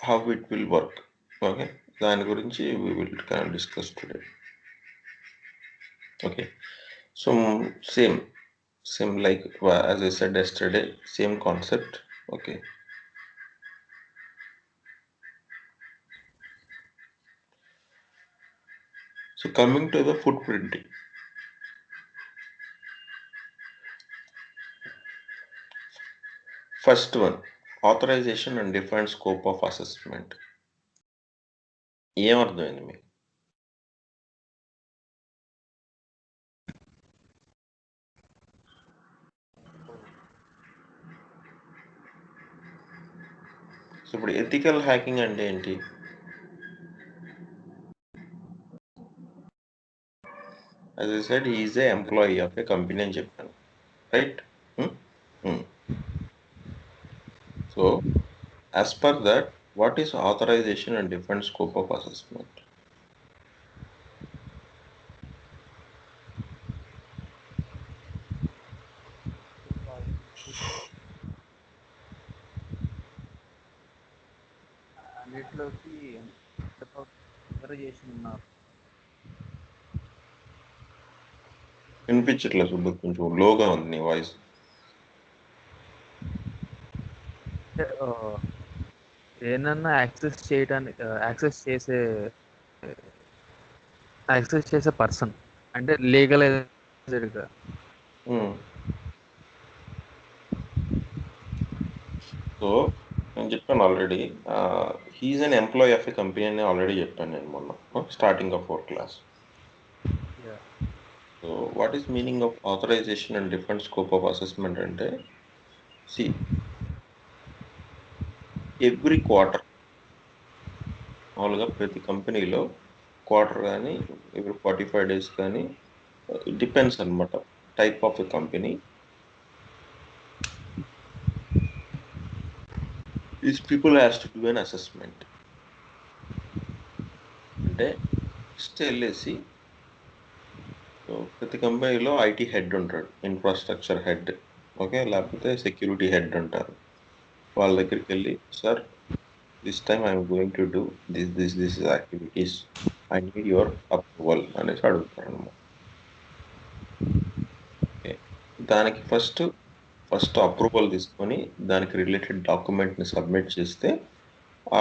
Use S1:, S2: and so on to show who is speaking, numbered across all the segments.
S1: how it will work. Okay, దాని గురించి we will kind of discuss today. Okay, so same like as I said yesterday, same concept. Okay, so coming to the footprinting. First one, authorization and defined scope of assessment. ఏమర్థమైంది మీకు? So ఇప్పుడు ethical hacking అంటే ఏంటి? As I said, he is a employee of a company అని చెప్పాను, right? So as per that, what is authorization and defined scope of assessment?
S2: అన్నిట్లోకి authorization ఉన్నారు.
S1: వినిపించట్లేదు సుబ్బు, కొంచెం లోగా ఉంది నీ వాయిస్.
S2: ఏనన్నా యాక్సెస్ చేయడానికి యాక్సెస్ చేసే పర్సన్ అంటే లీగలైజ్డ్గా.
S1: సో నేను చెప్పాను already, he is an employee of a company అని ఆల్రెడీ చెప్పాను నేను మొన్న starting of our class. So what is meaning of authorization and different scope of assessment అంటే, సి ఎవ్రీ క్వార్టర్, మామూలుగా ప్రతి కంపెనీలో క్వార్టర్ కానీ ఎవ్రీ 45 days కానీ, డిపెండ్స్ అనమాట type of a company. These people has to do an assessment. అంటే first వెళ్ళేసి, ప్రతి కంపెనీలో ఐటీ హెడ్ ఉంటాడు, ఇన్ఫ్రాస్ట్రక్చర్ హెడ్, ఓకే, లేకపోతే సెక్యూరిటీ హెడ్ ఉంటారు. వాళ్ళ దగ్గరికి వెళ్ళి, sir this time I'm going to do this activities, I need your approval అనేసి అడుగుతారు అన్నమాట. ఓకే, దానికి ఫస్ట్ అప్రూవల్ తీసుకొని దానికి రిలేటెడ్ డాక్యుమెంట్ని సబ్మిట్ చేస్తే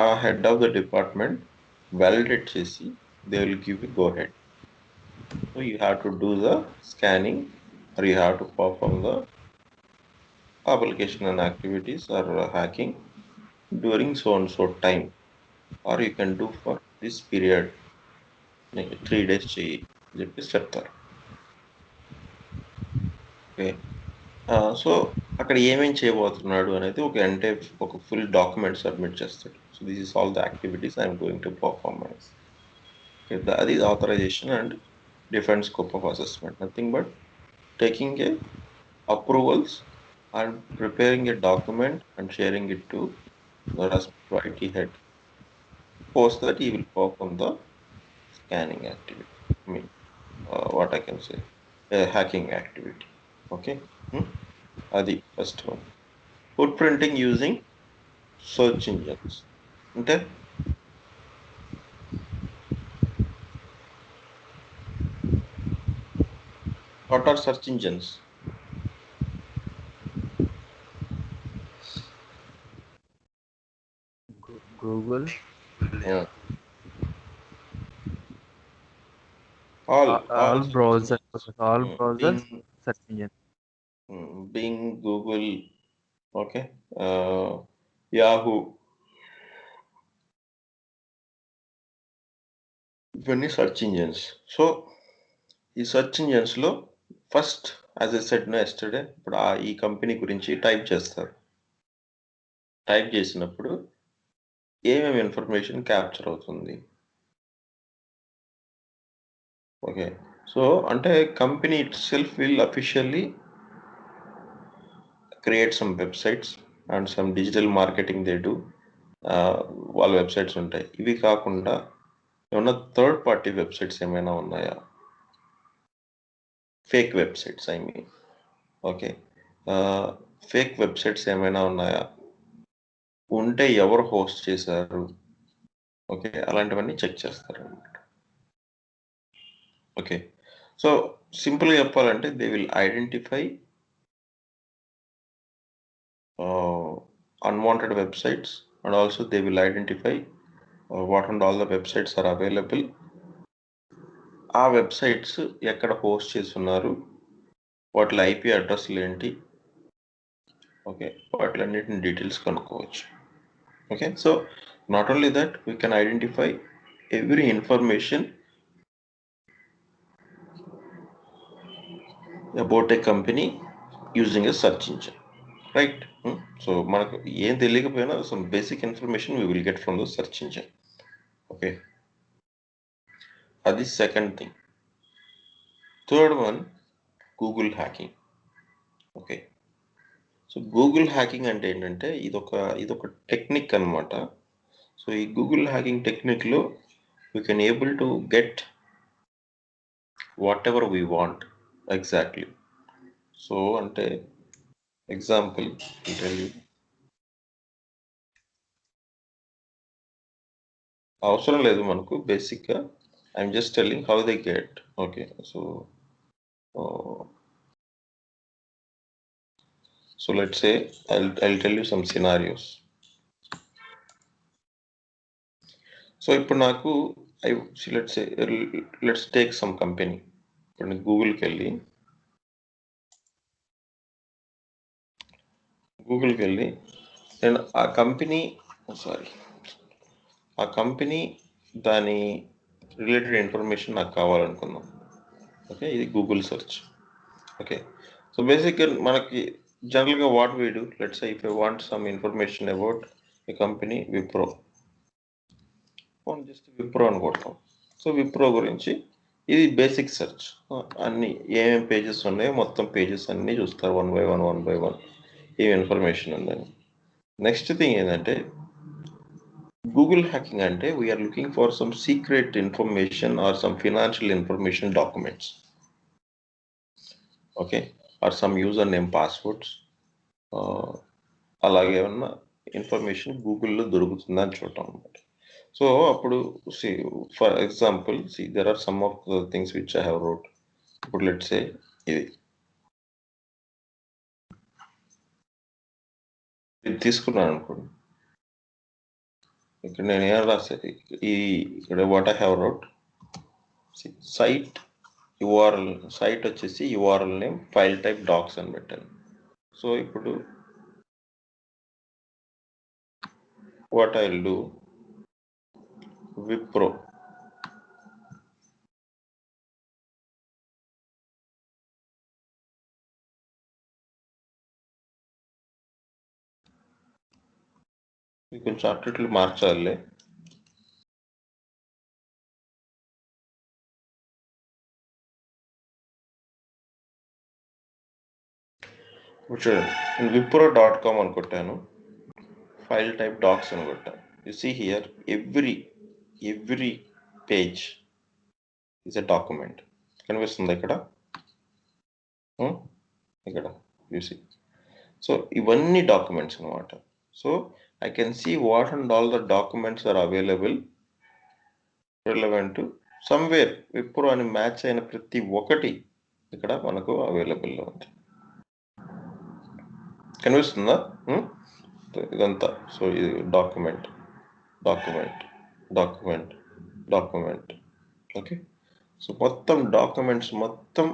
S1: ఆ head of the department validate చేసి they will give you go head. So you have to do the scanning, or you have to perform the application and activities or hacking during so and so time, or you can do for this period, 3 days చేయి చెప్పేసి చెప్తారు. Okay, so అక్కడ ఏమేం చేయబోతున్నాడు అనేది ఒక full document submit చేస్తాడు. So this is all the activities I'm going to perform అనేసి. అది authorization and different scope of assessment. Nothing but taking a approvals and preparing a document and sharing it to the respective IT head. Post that he will perform the scanning activity. I mean, what I can say, hacking activity. Okay, Adi first one. Footprinting using search engines. Okay. What are search engines?
S2: Google, all browsers search engine.
S1: Bing, Google, okay, Yahoo, ఇవన్నీ search engines. So ఈ search ఇంజన్స్లో first, as I said yesterday, ఇప్పుడు ఈ company గురించి type చేస్తారు. Type చేసినప్పుడు ఏమేమి information capture అవుతుంది? ఓకే, సో అంటే company itself will officially create some websites and some digital marketing they do. వాళ్ళ వెబ్సైట్స్ ఉంటాయి. ఇవి కాకుండా ఏమన్నా థర్డ్ పార్టీ వెబ్సైట్స్ ఏమైనా ఉన్నాయా? Fake websites I mean. Okay, fake websites ఏమైనా ఉన్నాయా? ఉంటే ఎవరు హోస్ట్ చేశారు, ఓకే, అలాంటివన్నీ చెక్ చేస్తారు అనమాట. ఓకే, సో సింపుల్గా చెప్పాలంటే they will identify unwanted websites, and also they will identify what and all the websites are available, ఆ వెబ్సైట్స్ ఎక్కడ హోస్ట్ చేస్తున్నారు, వాటి ఐపీ అడ్రస్లు ఏంటి, ఓకే, వాటిలన్నిటిని డీటెయిల్స్ కనుక్కోవచ్చు. Okay, so not only that we can identify every information about a company using a search engine, right. So మనకు ఏం తెలియకపోయినా some basic information we will get from the search engine. Okay, అది second thing. Third one, Google hacking. Okay, so Google hacking అంటే ఏంటంటే ఇదొక technique అనమాట. So ఈ Google hacking టెక్నిక్లో we can able to get what ever we want exactly. So అంటే example అవసరం లేదు మనకు, బేసిక్గా I'm just telling how they get. Okay, so let's say I'll tell you some scenarios. So ఇప్పుడు నాకు let's take some company. ఇప్పుడు నేను గూగుల్కి వెళ్ళి నేను ఆ కంపెనీ దాని రిలేటెడ్ ఇన్ఫర్మేషన్ నాకు కావాలనుకుందాం. ఓకే, ఇది గూగుల్ సెర్చ్. ఓకే, సో బేసిక్గా మనకి జనరల్గా what we do, let's say if I want some information about a company Wipro, just Wipro అని కొడతాం. సో విప్రో గురించి ఇది బేసిక్ సెర్చ్, అన్ని ఏమేమి పేజెస్ ఉన్నాయో మొత్తం పేజెస్ అన్నీ చూస్తారు వన్ బై వన్ ఏం ఇన్ఫర్మేషన్ ఉందని. నెక్స్ట్ థింగ్ ఏంటంటే గూగుల్ హ్యాకింగ్ అంటే we are looking for some secret information or some financial information documents, okay, or some user name passwords, అలాగే ఏమన్నా ఇన్ఫర్మేషన్ గూగుల్లో దొరుకుతుందని చూడటం అనమాట. సో అప్పుడు for example there are some of the things which I have wrote. ఇప్పుడు let's say ఇది తీసుకున్నాను అనుకోండి, ఇక్కడ నేను ఏం రాసేది ఇక్కడ what I have wrote site వచ్చేసి URL name file type docs అని పెట్టాను. సో ఇప్పుడు what I will do, Wipro కొంచెం అట్లు మార్చాలి. చూడండి, wipro.com అని కొట్టాను, ఫైల్ టైప్ డాక్స్ అని కొట్టాను. You see here every page is a document. కనిపిస్తుంది ఇక్కడ, ఇక్కడ యు సీ. సో ఇవన్నీ డాక్యుమెంట్స్ అనమాట. So I can see what and all the documents are available relevant somewhere. Wipro అని మ్యాచ్ అయిన ప్రతి ఒక్కటి ఇక్కడ మనకు అవైలబుల్లో ఉంది. కనిపిస్తుందా ఇదంతా? సో ఇది డాక్యుమెంట్. ఓకే, సో మొత్తం డాక్యుమెంట్స్ మొత్తం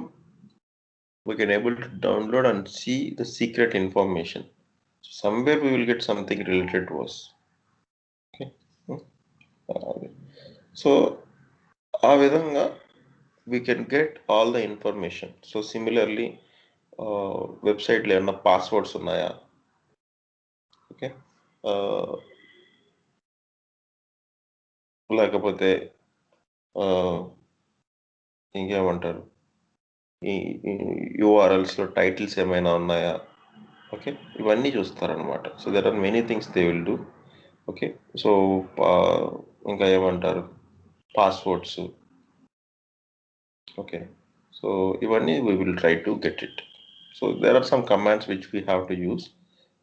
S1: we can able to download and see the secret information. Somewhere we will get something related to us. Okay, so ఆ విధంగా we can get all the information. So similarly వెబ్సైట్లో ఏమన్నా passwords ఉన్నాయా, okay, లేకపోతే ఇంకేమంటారు ఈ యూఆర్ఎల్స్లో titles ఏమైనా ఉన్నాయా, okay, ఇవన్నీ చూస్తారనమాట. So there are many things they will do. Okay, so ఇంకా ఏమంటారు పాస్వర్డ్స్, ఓకే, సో ఇవన్నీ we will try to get it. So there are some commands which we have to use.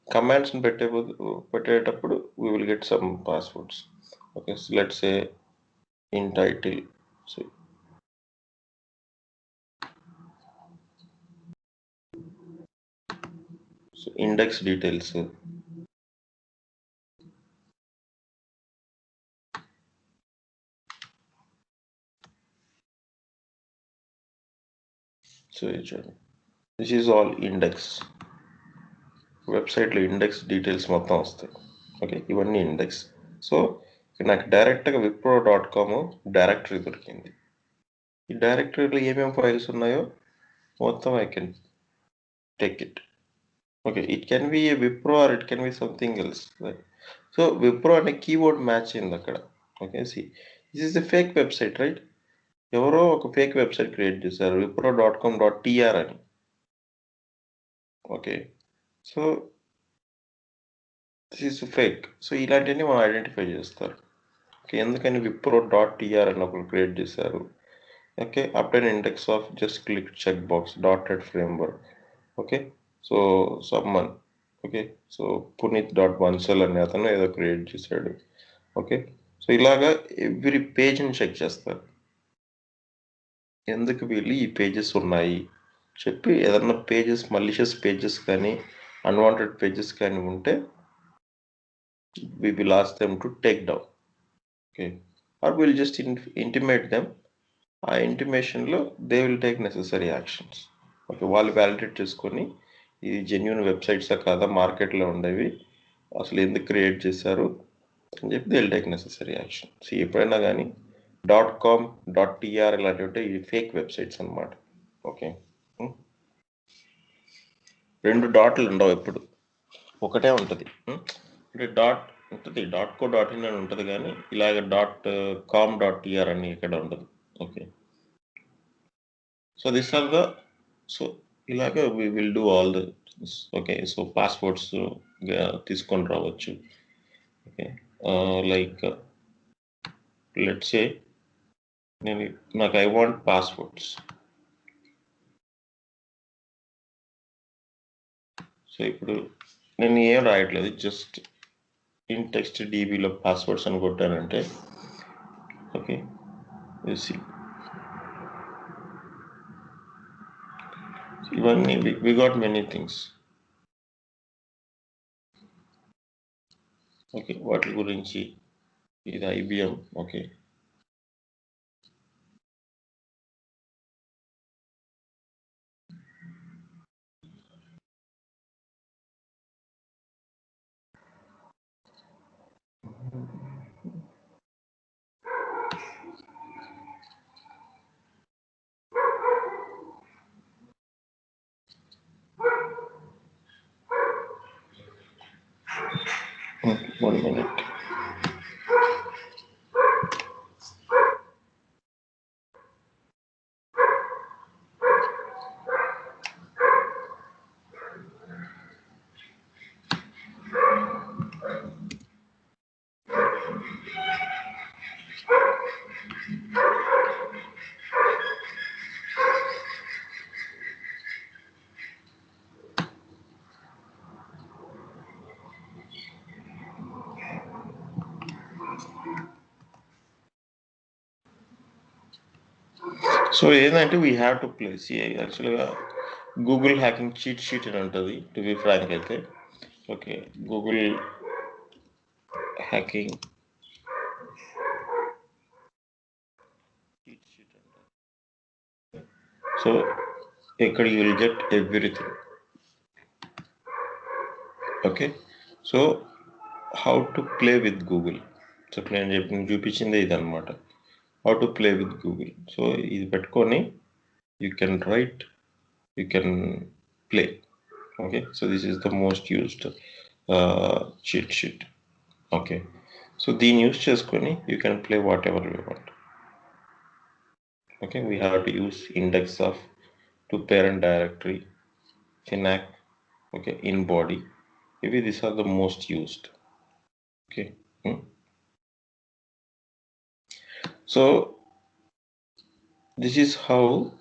S1: commands పెట్టేటప్పుడు we will get some passwords. Okay, so let's say in title, so index details, so this is all index. వెబ్సైట్లో index details మొత్తం వస్తాయి. Okay, ఇవన్నీ index. So నాకు డైరెక్ట్గా wipro.com directory దొరికింది. ఈ డైరెక్టరీలో ఏమేమి ఫైల్స్ ఉన్నాయో మొత్తం I can take it. Okay, it can be a Wipro or it can be something else. So Wipro అనే కీవర్డ్ మ్యాచ్ అయింది అక్కడ. Okay, see this is a fake website, right? ఎవరో ఒక ఫేక్ వెబ్సైట్ క్రియేట్ చేశారు, wipro.com.tr అని. Okay, so this is fake. So ఇలాంటివన్నీ మనం identify చేస్తారు. ఓకే, ఎందుకని wipro.tr అని ఒకరు క్రియేట్ చేశారు. Okay, update index of just click check box .NET framework. Okay, so someone. Okay, so పునీత్.బన్సల్ అనే అతను ఏదో క్రియేట్ చేశాడు. ఓకే, సో ఇలాగా ఎవ్రీ పేజ్ని చెక్ చేస్తారు. ఎందుకు వీళ్ళు ఈ పేజెస్ ఉన్నాయి చెప్పి, ఏదన్నా పేజెస్ మలిషియస్ పేజెస్ కానీ అన్వాంటెడ్ పేజెస్ కానీ ఉంటే we will ask them to take down. Okay, or we'll just intimate them. ఆ ఇంటిమేషన్లో they will take necessary actions. Okay, వాళ్ళు వ్యాలిడేట్ చేసుకొని ఇది జెన్యున్ వెబ్సైట్సా కాదా, మార్కెట్లో ఉండేవి, అసలు ఎందుకు క్రియేట్ చేశారు అని చెప్పి they will take necessary action. So ఎప్పుడైనా కానీ .com .tr ఇలాంటివి ఉంటే ఇవి ఫేక్ వెబ్సైట్స్ అన్నమాట. ఓకే, రెండు డాట్లు ఉండవు, ఎప్పుడు ఒకటే ఉంటుంది. అంటే డాట్ ఉంటుంది, .co.in అని ఉంటుంది, కానీ ఇలాగ .com.tr అని ఇక్కడ ఉండదు. Okay, so this are the, so ఇలాగ we will do all the. Okay, so passwords తీసుకొని రావచ్చు. ఓకే, లైక్ లెట్స్ సే నాకు ఐ వాంట్ పాస్వర్డ్స్. సో ఇప్పుడు నేను ఏం రాయట్లేదు, జస్ట్ ఇన్ టెక్స్ట్ డీబీలో పాస్వర్డ్స్ అని కొట్టానంటే ఓకే, ఇవన్నీ we got many things. Okay, వాటి గురించి ఇది IBM. Okay, one minute. So ఏంటంటే వీ హ్యావ్ టు ప్లేస్ యాక్చువల్గా గూగుల్ హ్యాకింగ్ చీట్ షీట్ అని ఉంటుంది, టు బి ఫ్రాంక్ అయితే. Okay, Google hacking cheat sheet అంటారు. సో ఇక్కడ you will get everything. Okay, so how to play with Google. So నేను చూపించింది ఇది అనమాట, how to play with Google. So ఇది పెట్టుకొని you can write, you can play. Okay, so this is the most used cheat sheet. Okay, so దీన్ని use చేసుకొని you can play what ever you want. Okay, we have to use index off to parent directory, FINAC, okay, in body. Maybe these are the most used. Okay, so this is how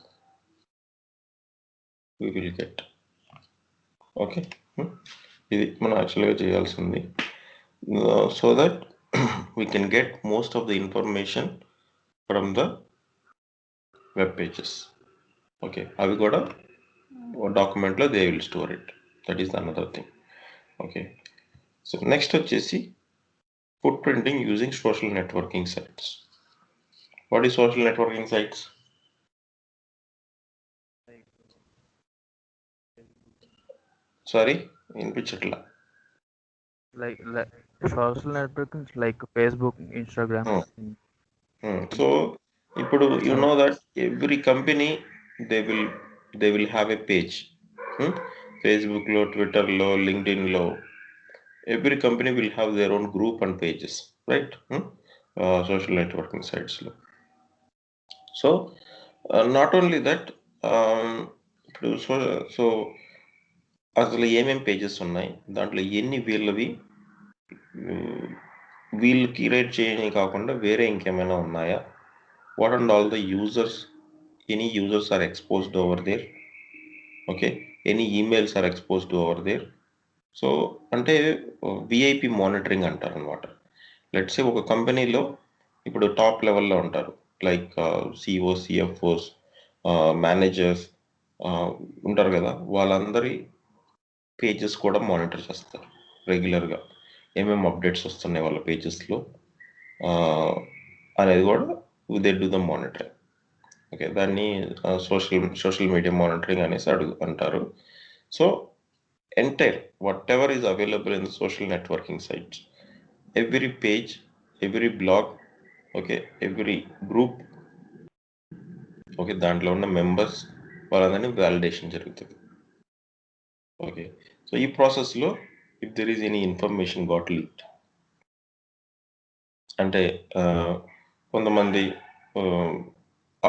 S1: we will get. Okay, ఇది మనం యాక్చువల్గా చేయాల్సింది. So that we can get most of the information from the web pages. Okay, అవి కూడా డాక్యుమెంట్లో they will store it. That is another thing. Okay, so next వచ్చేసి footprinting using social networking sites. What is social networking sites? Sorry, వినిపించట్లా.
S2: Like social networking, like Facebook, Instagram.
S1: So ఇప్పుడు you know that every company they will have a page. Facebook లో, Twitter లో, LinkedIn లో every company will have their own group and pages, right? Social networking sites లో. So not only that, ఇప్పుడు so అసలు ఏమేమి pages ఉన్నాయి, దాంట్లో ఎన్ని వీళ్ళు క్రియేట్ చేయని కాకుండా వేరే ఇంకేమైనా ఉన్నాయా? What and all the users, any users are exposed over there? Okay, any emails are exposed over there? So అంటే విఐపి మానిటరింగ్ అంటారు అనమాట. లెట్స్ సే ఒక కంపెనీలో ఇప్పుడు టాప్ లెవెల్లో ఉంటారు, లైక్ సిఓ, సిఎఫ్ఓస్, మేనేజర్స్ ఉంటారు కదా, వాళ్ళందరి పేజెస్ కూడా మానిటర్ చేస్తారు రెగ్యులర్గా. ఏమేమి అప్డేట్స్ వస్తున్నాయి వాళ్ళ పేజెస్లో అనేది కూడా they do the monitoring. Okay, దాన్ని సోషల్ మీడియా మానిటరింగ్ అనేసి అంటారు. So entire whatever is available in the social networking sites, every page, every blog, okay, every group, okay, దాంట్లో ఉన్న మెంబర్స్ వాళ్ళందరినీ వ్యాలిడేషన్ జరుగుతుంది. ఓకే, సో ఈ ప్రాసెస్లో if there is any information got leaked, అంటే కొంతమంది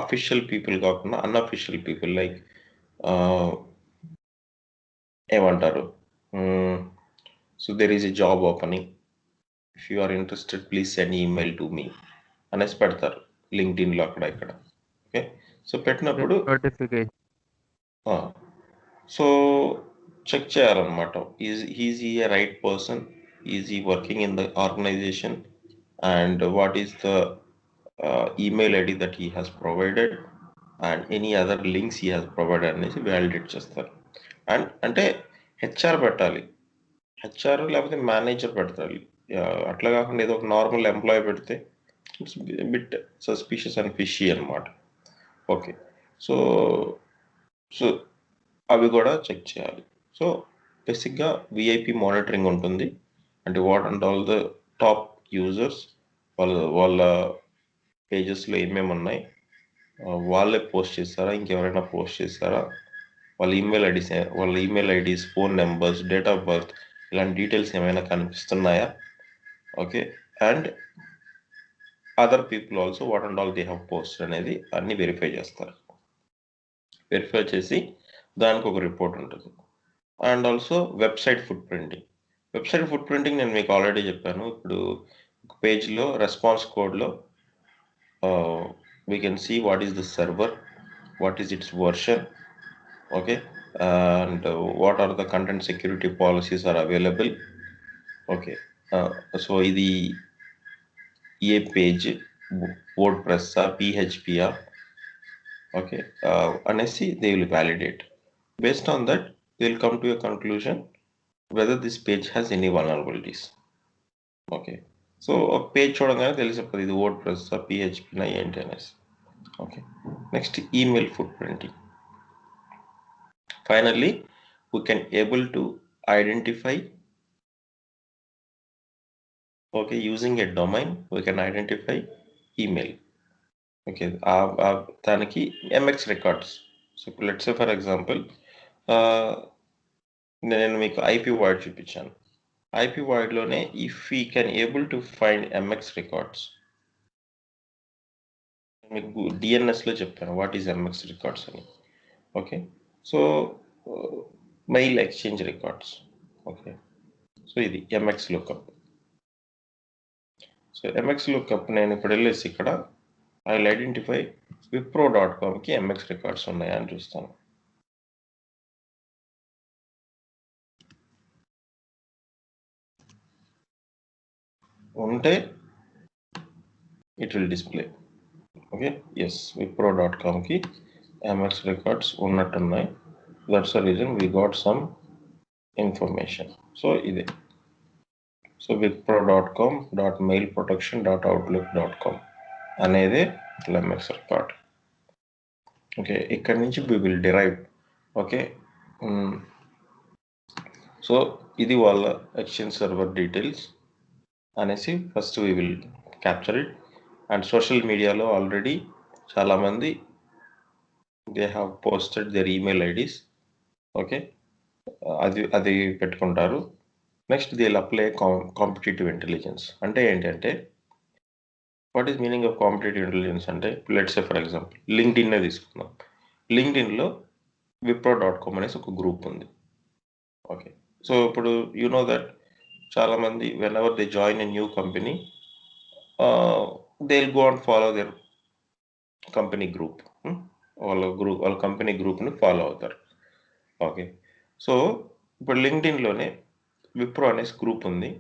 S1: అఫీషియల్ పీపుల్ కాకుండా unofficial people, like ఏమంటారు, so there is a job opening, if you are interested please send email to me అనేసి పెడతారు లింక్డ్ఇన్లో అక్కడ ఇక్కడ. ఓకే, సో పెట్టినప్పుడు
S2: నోటిఫికేషన్,
S1: సో చెక్ చేయాలన్నమాట, is he a right person, is he working in the organization, and what is the email ID that he has provided and any other links he has provided అనేసి validate చేస్తారు. And అంటే HR పెట్టాలి, HR లేకపోతే manager పెడతారు. అట్లా కాకుండా ఏదో ఒక నార్మల్ ఎంప్లాయీ పెడితే it's bit suspicious and fishy అనమాట. ఓకే, సో సో అవి కూడా చెక్ చేయాలి. సో బేసిక్గా విఐపి మానిటరింగ్ ఉంటుంది, అంటే what and all the top users వాళ్ళ పేజెస్లో ఏమేమి ఉన్నాయి, వాళ్ళే పోస్ట్ చేస్తారా, ఇంకెవరైనా పోస్ట్ చేస్తారా, వాళ్ళ email IDs, phone numbers, date of birth, ఇలాంటి డీటెయిల్స్ ఏమైనా కనిపిస్తున్నాయా? Okay, and other people also what and all they have post అనేది అన్ని వెరిఫై చేస్తారు. వెరిఫై చేసి దానికి ఒక రిపోర్ట్ ఉంటుంది. And also website footprinting నేను మీకు ఆల్రెడీ చెప్పాను. ఇప్పుడు ఒక పేజ్లో రెస్పాన్స్ కోడ్లో we can see what is the server, what is its version, okay, and what are the content security policies are available. Okay, so ఇది ఏ పేజ్, వర్డ్ ప్రెస్సా, పిహెచ్పియా, ఓకే, అనేసి they will validate. Based on that, they will come to a conclusion whether this page has any vulnerabilities. Okay, so a page చూడగానే తెలిసిపోతుంది ఇది word press, PHP నా ఏంటి అనేసి. Okay, next email foot printing. Finally we can able to identify, okay, using a domain we can identify email. Okay, దానికి MX records. So let's say for example, నేను మీకు IP void చూపించాను. IP వాయిడ్లోనే if we can able to find MX records, మీకు డిఎన్ఎస్లో చెప్పాను what is MX records అని. Okay, so mail exchange records. Okay, so ఇది MX lookup. So MX lookup నేను ఇప్పుడు వెళ్ళేసి ఇక్కడ ఐ విల్ ఐడెంటిఫై wipro.comకి ఎంఎక్స్ రికార్డ్స్ ఉన్నాయా అని చూస్తాను. ఉంటే it will display. Okay, yes wipro.comకి MX రికార్డ్స్ ఉన్నట్టున్నాయి. That's the reason we got some information. So ఇదే, సో wipro.com.mailprotection.outlook.com అనేది MX రికార్డ్. ఓకే, ఇక్కడ నుంచి we will derive. Okay, so ఇది వాళ్ళ ఎక్స్చేంజ్ సర్వర్ డీటెయిల్స్ అనేసి first we will capture it. And social మీడియాలో ఆల్రెడీ చాలామంది they have posted their email IDs. Okay, అది పెట్టుకుంటారు. Next they will apply competitive intelligence. అంటే ఏంటంటే what is meaning of competitive intelligence అంటే, లెట్స్ సే ఫర్ ఎగ్జాంపుల్ లింక్డ్ఇన్నే తీసుకుందాం. లింక్డ్ఇన్లో wipro.com అనేసి ఒక గ్రూప్ ఉంది. ఓకే, సో ఇప్పుడు యు నో దట్ చాలామంది whenever they join a new company they will go and follow there company group. వాళ్ళ కంపెనీ గ్రూప్ని ఫాలో అవుతారు. ఓకే, సో ఇప్పుడు లింక్డ్ఇన్లోనే విప్రో అనేసి గ్రూప్ ఉంది,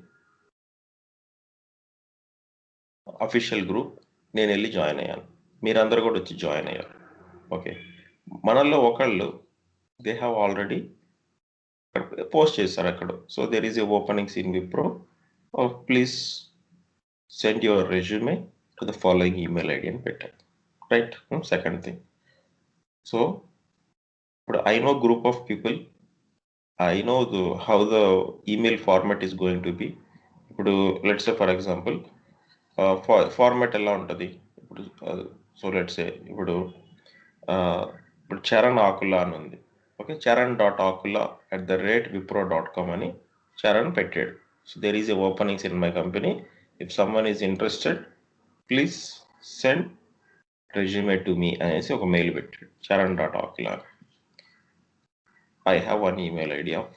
S1: అఫీషియల్ గ్రూప్. నేను వెళ్ళి జాయిన్ అయ్యాను, మీరందరూ కూడా వచ్చి జాయిన్ అయ్యారు. ఓకే, మనల్లో ఒకళ్ళు దే హ్యావ్ ఆల్రెడీ పోస్ట్ చేస్తారు అక్కడ. So there is a openings in Wipro, please send your resume to the following email ID అని పెట్టారు. Right, second thing. సో ఇప్పుడు I know group of people, I know how the email format is going to be. ఇప్పుడు let's say for example format ఎలా ఉంటుంది ఇప్పుడు. So let's సే ఇప్పుడు చరణ్ ఆకుల అని ఉంది. ఓకే, charan.akula@wipro.com అని చరణ్ పెట్టాడు. So there is a openings in my company, if someone is interested please send resume to me అనేసి ఒక మెయిల్ పెట్టాడు charan.akula. I have one email ID of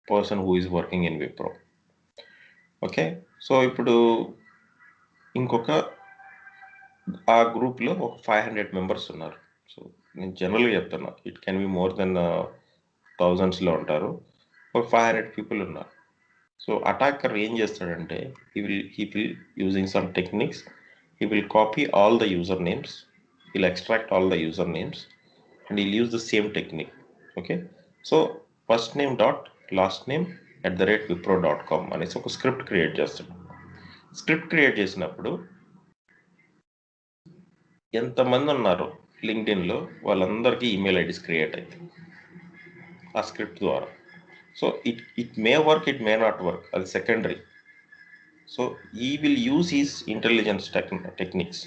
S1: person who is working in Wipro. Okay, so ఇప్పుడు ఇంకొక ఆ గ్రూప్లో ఒక 500 members ఉన్నారు. So నేను జనరల్గా చెప్తున్నా, it can be more than థౌజండ్స్లో ఉంటారు. ఒక 500 పీపుల్ ఉన్నారు. సో అటాకర్ ఏం చేస్తాడంటే he will using some techniques, he will copy all the usernames, he'll extract all the usernames and he'll use the same technique. Okay, so first name dot last name @wipro.com అనేసి ఒక script create చేస్తాడు. Script create చేసినప్పుడు ఎంతమంది ఉన్నారో లింక్డ్ఇన్లో వాళ్ళందరికీ email IDs create అవుతాయి ఆ script ద్వారా. So it may work, it may not work, అది secondary. So he will use his intelligence techniques.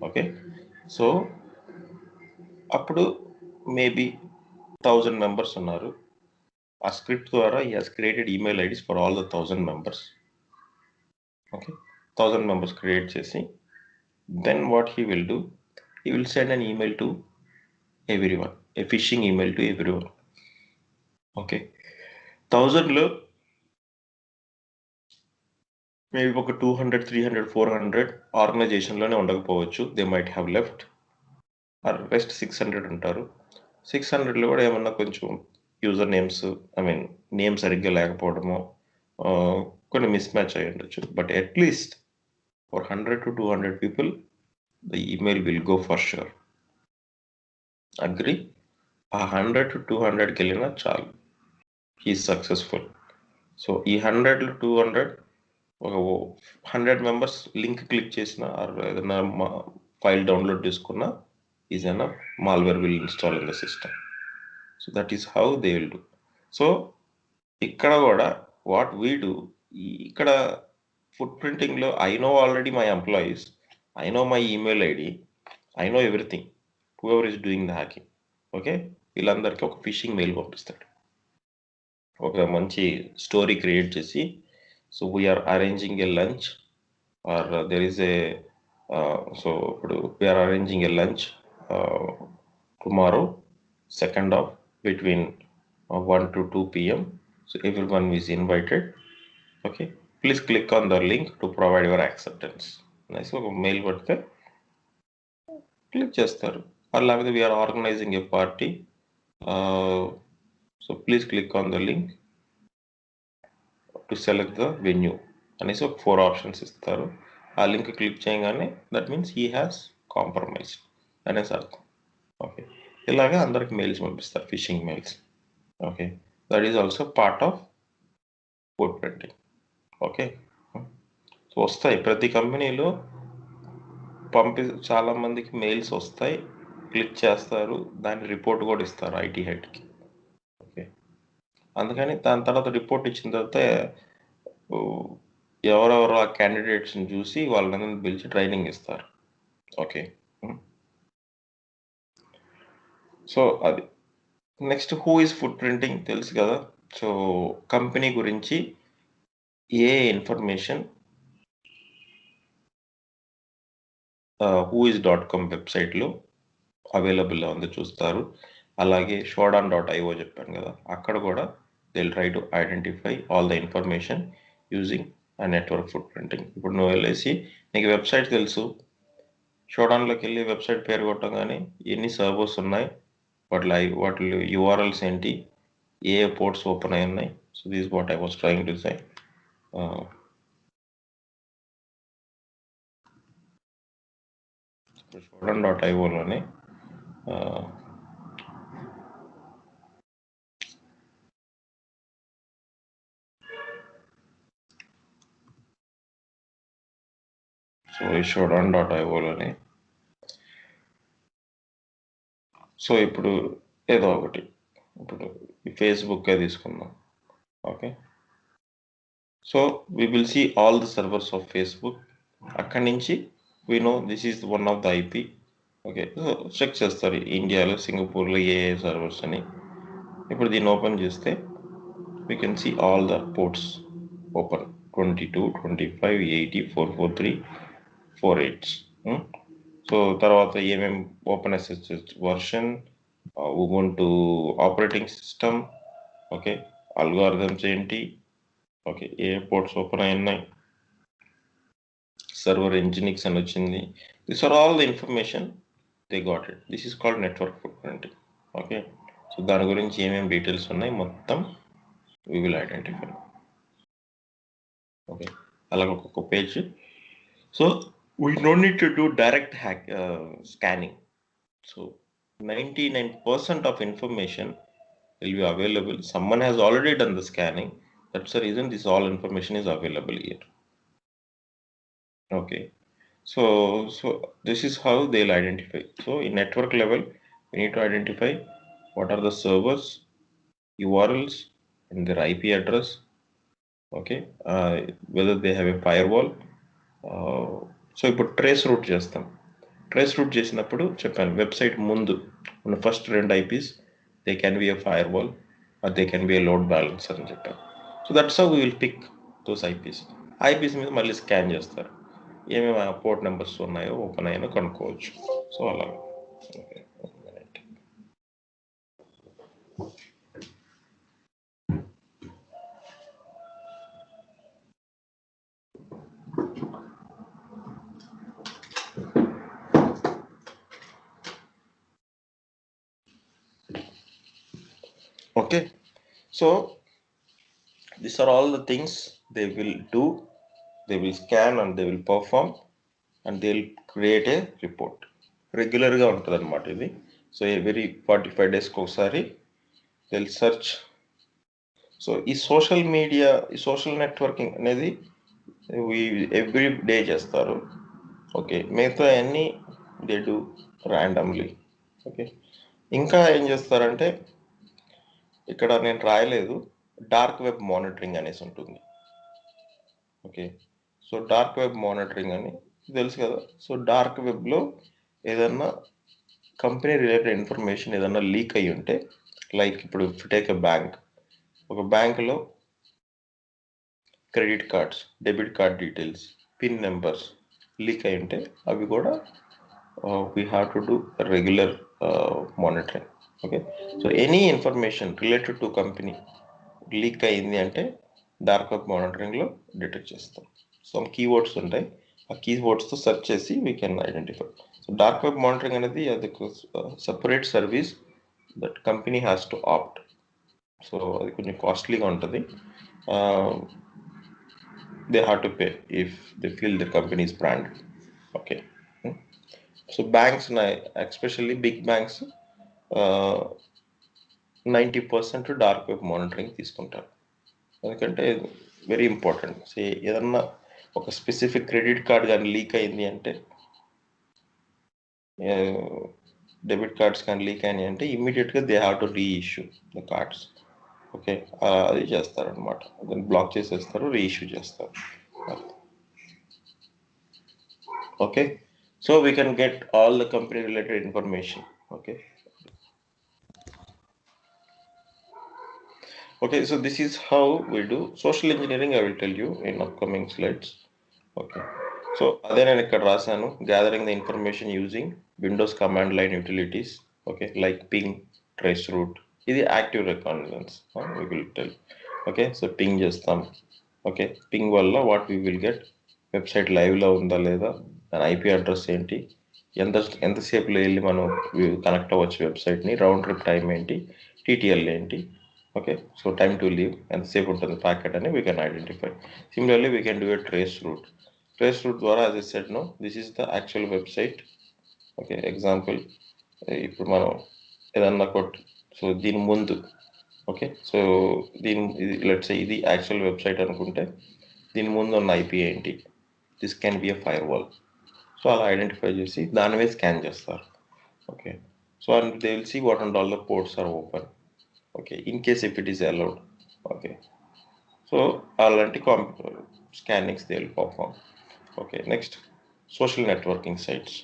S1: Okay, so అప్పుడు మేబీ 1000 మెంబర్స్ ఉన్నారు. ఆ స్క్రిప్ట్ ద్వారా he has created email IDs for all the 1000 members. Okay, 1000 members create చేసి then what he will do, he will send an email to everyone, a phishing email to everyone. Okay, 1000లో maybe ఒక 200, 300, 400 ఆర్గనైజేషన్లోనే ఉండకపోవచ్చు, they might have left. Rest 600 ఉంటారు. 600లో కూడా ఏమన్నా కొంచెం user names, I mean name సరిగ్గా లేకపోవడము, కొన్ని మిస్ మ్యాచ్ అయ్యి ఉండొచ్చు. But at least for 100 to 200 people the email will go for sure. Agree? ఆ 100 to 200కి వెళ్ళినా చాలు, హీఈస్ సక్సెస్ఫుల్. సో ఈ 100 to 200 ఒక 100 మెంబర్స్ లింక్ క్లిక్ చేసిన ఏదైనా ఫైల్ డౌన్లోడ్ చేసుకున్న is an malware will install in the system. So that is how they will do. So ఇక్కడ కూడా వాట్ వీ డూ, ఇక్కడ ఫుట్ ప్రింటింగ్లో I know already my employees, I know my email ID, I know everything, whoever is doing the hacking. Okay, వీళ్ళందరికీ ఒక phishing mail పంపిస్తాడు, ఒక మంచి స్టోరీ క్రియేట్ చేసి. So we are arranging a lunch or there is A so ఇప్పుడు we're arranging a lunch tomorrow 2nd of between 1 to 2 p.m. So everyone is invited. Okay, please click on the link to provide your acceptance. Nice, ఒక mail పడితే click చేస్తారు. అలాగే we're organizing a party, so please click on the link to select the venue అనేసి ఒక 4 options ఇస్తారు. ఆ link click చేయగానే that means he has compromised అనేసి అర్థం. ఓకే, ఇలాగే అందరికి మెయిల్స్ పంపిస్తారు, phishing mails. Okay, that is also part of footprinting. Okay, so వస్తాయి ప్రతి కంపెనీలో చాలా మందికి మెయిల్స్ వస్తాయి, క్లిక్ చేస్తారు, దాన్ని రిపోర్ట్ కూడా ఇస్తారు ఐటీ హెడ్కి. ఓకే, అందుకని దాని తర్వాత రిపోర్ట్ ఇచ్చిన తర్వాత ఎవరెవరు ఆ క్యాండిడేట్స్ని చూసి వాళ్ళని పిలిచి ట్రైనింగ్ ఇస్తారు. ఓకే, సో అది next who is foot printing తెలుసు కదా. సో కంపెనీ గురించి ఏ ఇన్ఫర్మేషన్ whois.com వెబ్సైట్లో అవైలబుల్లో ఉంది చూస్తారు. అలాగే shodan.io చెప్పాను కదా, అక్కడ కూడా they will try to identify all the information using ఆ నెట్వర్క్ ఫుట్ ప్రింటింగ్. ఇప్పుడు నువ్వు వెళ్ళేసి నీకు వెబ్సైట్ తెలుసు, షోడాన్లోకి వెళ్ళి వెబ్సైట్ పేరు కొట్టగానే ఎన్ని సర్వర్స్ ఉన్నాయి, వాటి యూఆర్ఎల్స్ ఏంటి, ఏ పోర్ట్స్ ఓపెన్ అయి ఉన్నాయి. So this what I was trying to say. shodan.ioలోనే సో ఈ shodan.ioలోనే సో ఇప్పుడు ఏదో ఒకటి, ఇప్పుడు ఫేస్బుక్కే తీసుకుందాం. Okay, so we will see all the servers of Facebook. అక్కడి నుంచి we know this is one of the IP. Okay, so check చేస్తారు ఇండియాలో, సింగపూర్లో ఏ సర్వర్స్ అని. ఇప్పుడు దీన్ని ఓపెన్ చేస్తే we can see all the ports open, 22, 25, 80, 443, 48. So తర్వాత ఏమేమి open SSH version, Ubuntu operating system, okay, algorithms ఏంటి, ఓకే, ఏ పోర్ట్స్ ఓపెన్ అయి ఉన్నాయి, సర్వర్ ఎంజినిక్స్ అని వచ్చింది. This are all the information they got it. This is called network footprinting. Okay, so దాని గురించి ఏమేమి డీటెయిల్స్ ఉన్నాయి మొత్తం వీ విల్ ఐడెంటిఫై. ఓకే, అలాగే ఒక్కొక్క page. So we don't need to do direct scanning. So 99% of information will be available. Someone has already done the scanning. That's the reason this all information is available here. Okay, so this is how they'll identify. So in network level, we need to identify what are the servers, URLs, and their IP address. Okay, whether they have a firewall. So ఇప్పుడు traceroute చేస్తాం. Traceroute చేసినప్పుడు చెప్పాను, website ముందు ఉన్న first 2 IPs they can be a firewall or they can be a load balancer అని చెప్పాను. So that's how we will pick those IPs మీద మళ్ళీ స్కాన్ చేస్తారు, ఏమేమి పోర్ట్ నెంబర్స్ ఉన్నాయో ఓపెన్ అయ్యానో కనుక్కోవచ్చు. సో అలాగే. Okay, so these are all the things they will do. They will scan and they will perform and they will create a report. రెగ్యులర్గా ఉంటుంది అనమాట ఇది. సో ఎవ్రీ 45 daysకి ఒకసారి దే విల్ సెర్చ్. సో ఈ social media, ఈ social networking అనేది every day చేస్తారు. Okay, మిగతా అన్నీ దే డూ ర్యాండమ్లీ. ఓకే, ఇంకా ఏం చేస్తారంటే ఇక్కడ నేను రాయలేదు, డార్క్ వెబ్ మానిటరింగ్ అనేసి ఉంటుంది. Okay, so dark web monitoring అని తెలుసు కదా. సో డార్క్ వెబ్లో ఏదన్నా కంపెనీ రిలేటెడ్ ఇన్ఫర్మేషన్ ఏదన్నా లీక్ అయ్యి ఉంటే, లైక్ ఇప్పుడు టేక్ ఎ బ్యాంక్, ఒక బ్యాంకులో credit cards, debit card details, pin numbers leak అయి ఉంటే అవి కూడా we have to do regular monitoring. Okay, so any information related to company leak అయింది అంటే డార్క్ వెబ్ మానిటరింగ్లో డిటెక్ట్ చేస్తాం. సో కీవర్డ్స్ ఉంటాయి, ఆ కీవర్డ్స్తో సెర్చ్ చేసి we can identify. So dark web monitoring అనేది అది separate service that company has to opt. So అది కొంచెం కాస్ట్లీగా ఉంటుంది. they have to pay if they feel the company is branded. Okay. So banks, especially big banks, 90% dark web monitoring తీసుకుంటారు. ఎందుకంటే very important. ఏదన్నా ఒక specific credit card కానీ leak అయింది అంటే, డెబిట్ కార్డ్స్ కానీ లీక్ అయినాయి అంటే ఇమ్మీడియట్గా they have to reissue the cards. Okay, అది చేస్తారనమాట. దాన్ని బ్లాక్ చేసేస్తారు, రీఇష్యూ చేస్తారు. Okay, so we can get all the company related information. Okay. Okay, so this is how we do social engineering. I will tell you in upcoming slides. Okay, so అదే నేను ఇక్కడ రాశాను, gathering the information using Windows command line utilities. Okay, like ping, traceroute. ఇది active recognitions we will tell. Okay, so ping చేస్తాం. Okay, ping వల్ల what we will get, website లైవ్లో ఉందా లేదా, దాని ఐపీ అడ్రస్ ఏంటి, ఎంతసేపులో వెళ్ళి మనం కనెక్ట్ అవ్వచ్చు వెబ్సైట్ని, రౌండ్ ట్రిప్ టైం ఏంటి, టీటీఎల్ ఏంటి. Okay, so time to leave and save ఉంటుంది ప్యాకెట్ అని we can identify. Similarly, we can do a trace route. Trace route ద్వారా, as I said, no, this is the actual website. Okay, example, ఇప్పుడు మనం ఏదన్నా so దీని ముందు, okay, so let's say ఇది actual website అనుకుంటే దీని ముందు ఉన్న ఐపీ ఏంటి, this can be a firewall. So అలా ఐడెంటిఫై చేసి దాని మీద స్కాన్ చేస్తారు. Okay, so and they will see what and all the ports are open. Okay, in case if it is allowed. Okay, so అలాంటి scannings they will perform. Okay, next, social networking sites.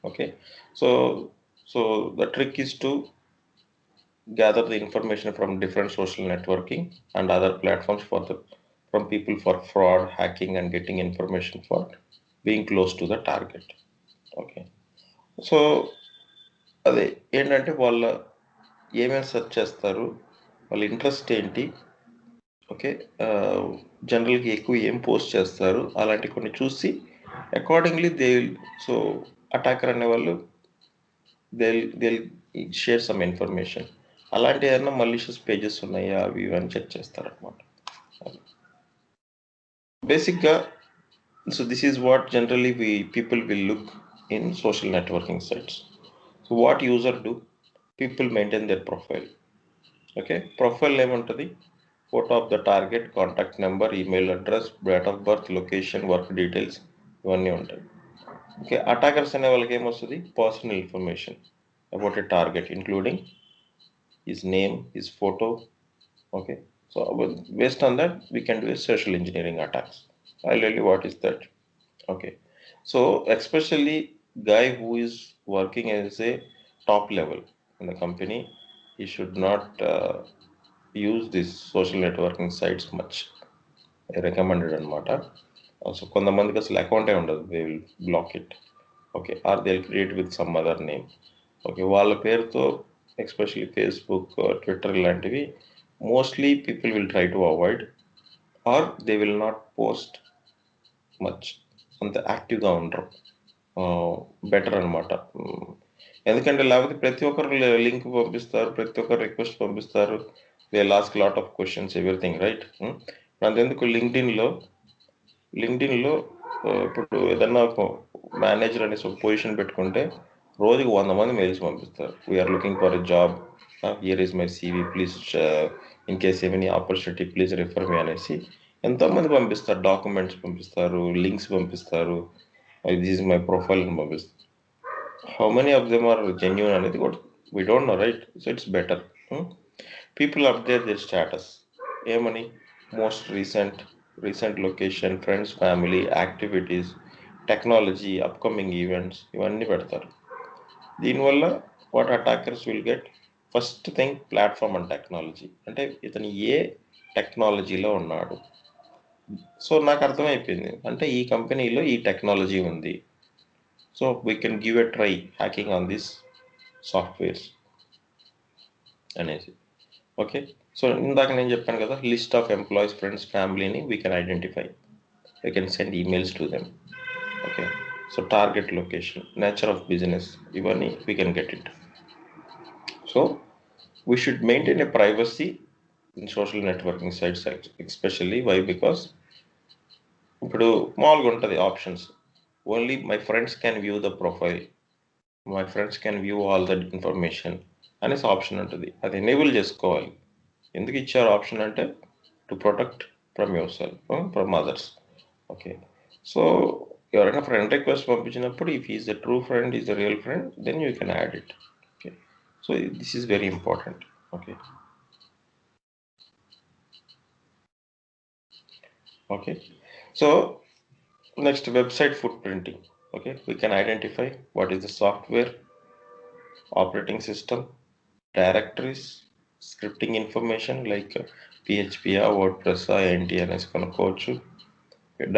S1: Okay, so the trick is to gather the information from different social networking and other platforms from people for fraud, hacking, and getting information for being close to the target. Okay, so అదే ఏంటంటే వాళ్ళ ఏమేమి search చేస్తారు, వాళ్ళ interest ఏంటి, okay, జనరల్గా ఎక్కువ ఏం పోస్ట్ చేస్తారు, అలాంటి కొన్ని చూసి అకార్డింగ్లీ దే సో అటాకర్ అనేవాళ్ళు దే షేర్ సమ్ ఇన్ఫర్మేషన్. అలాంటి ఏదైనా మలిషియస్ పేజెస్ ఉన్నాయా అవి ఇవన్నీ చెక్ చేస్తారనమాట బేసిక్గా. So this is what generally people will look in social networking sites. So what user do, people maintain their profile. Okay, profile ఏముంటుంది, photo of the target, contact number, email address, date of birth, location, work details, ఇవన్నీ ఉంటాయి. Okay, attackers అనే వాళ్ళకి ఏమొస్తుంది, personal information about a target including his name, his photo. Okay, so based on that we can do a social engineering attacks. I'll tell you what is that. Okay, so especially guy who is working as a top level in the company, he should not use this social networking sites much. Recommended అనమాట. So కొంతమందికి అసలు అకౌంటే ఉండదు, they will block it. Okay, or they will create with some other name. Okay, వాళ్ళ పేరుతో especially Facebook, Twitter లాంటివి mostly people will try to avoid, or they will not post much, అంత యాక్టివ్గా ఉండరు. బెటర్ అనమాట. ఎందుకంటే లేకపోతే ప్రతి ఒక్కరు లింక్ పంపిస్తారు, ప్రతి ఒక్కరు రిక్వెస్ట్ పంపిస్తారు, they last lot of questions, everything, right. అంతెందుకు లింక్డ్ఇన్లో ఇప్పుడు ఏదన్నా ఒక మేనేజర్ అనేసి ఒక పొజిషన్ పెట్టుకుంటే రోజుకి 100 మంది మెయిల్స్ పంపిస్తారు. We are looking for a job, here is my CV, please in case any opportunity please refer me అనేసి ఎంతోమంది పంపిస్తారు, డాక్యుమెంట్స్ పంపిస్తారు, లింక్స్ పంపిస్తారు, దిస్ ఈజ్ మై ప్రొఫైల్ అని పంపిస్తారు. How many of them are genuine అనేది కూడా we don't know, right. So it's better people update their status ఏమని, most recent location, friends, family, activities, technology, upcoming events, ఇవన్నీ పెడతారు. దీనివల్ల what attackers will get, first thing platform and technology, అంటే ఇతను ఏ టెక్నాలజీలో ఉన్నాడు. సో నాకు అర్థమైపోయింది, అంటే ఈ కంపెనీలో ఈ టెక్నాలజీ ఉంది, so we can give a try hacking on this softwares అనేసి. ఓకే, సో ఇందాక నేను చెప్పాను కదా, లిస్ట్ ఆఫ్ ఎంప్లాయీస్, ఫ్రెండ్స్, ఫ్యామిలీని we can identify, we can send emails to them. Okay, so target location, nature of business, ఇవన్నీ we can get it. So we should maintain a privacy in social networking sites especially. Why? Because ఇప్పుడు మామూలుగా ఉంటుంది options, only my friends can view the profile, my friends can view all the information అనేసి option ఉంటుంది. అది enable చేసుకోవాలి. ఎందుకు ఇచ్చారు option అంటే to protect from yourself, from others. Okay, so ఎవరైనా ఫ్రెండ్ రిక్వెస్ట్ పంపించినప్పుడు if is the true friend, is the real friend, then you can add it. Okay, so this is very important. Okay, okay, so next, website footprinting. Okay, we can identify what is the software, operating system, directories, scripting information like PHP, WordPress, NTNS కొనుక్కోవచ్చు.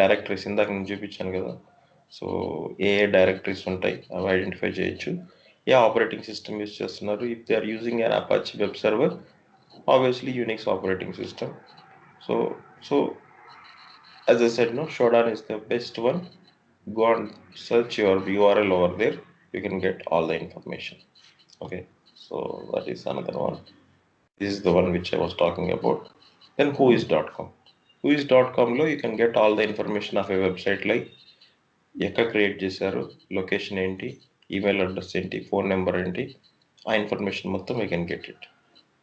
S1: Directories ఇందాక నేను చూపించాను కదా, so ఏ directories ఉంటాయి అవి identify చేయొచ్చు. ఏ operating system use చేస్తున్నారు, if they are using an Apache web server, obviously Unix operating system. So as I said, no, Shodan is the best one. Go and search your URL over there. You can get all the information. Okay, so that is another one. This is the one which I was talking about. Then whois.com. Whois.com lo you can get all the information of a website, like ఎక్కడ create చేశారు, location ఏంటి, email address ఏంటి, phone number ఏంటి, ఆ information మొత్తం we can get it.